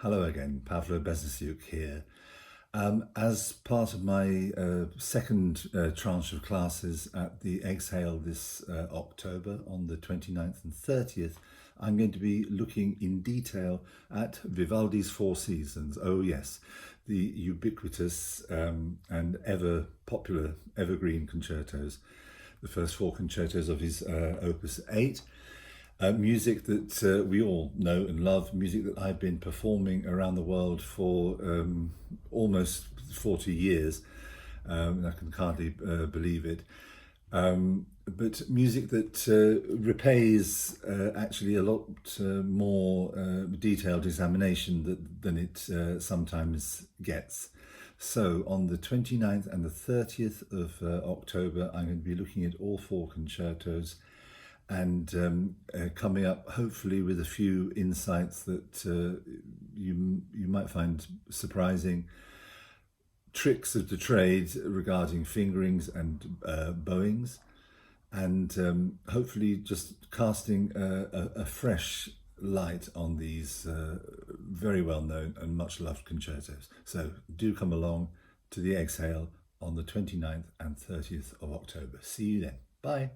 Hello again, Pavlo Besnosiuk here. As part of my second tranche of classes at the Exhale this October on the 29th and 30th, I'm going to be looking in detail at Vivaldi's Four Seasons. Oh yes, the ubiquitous and ever popular evergreen concertos, the first four concertos of his Opus 8. Music that we all know and love, music that I've been performing around the world for almost 40 years. I can hardly believe it. But music that repays actually a lot more detailed examination than it sometimes gets. So on the 29th and the 30th of October, I'm going to be looking at all four concertos and coming up hopefully with a few insights that you might find surprising, tricks of the trade regarding fingerings and bowings, and hopefully just casting a fresh light on these very well known and much loved concertos. So do come along to the Exhale on the 29th and 30th of October. See you then. Bye.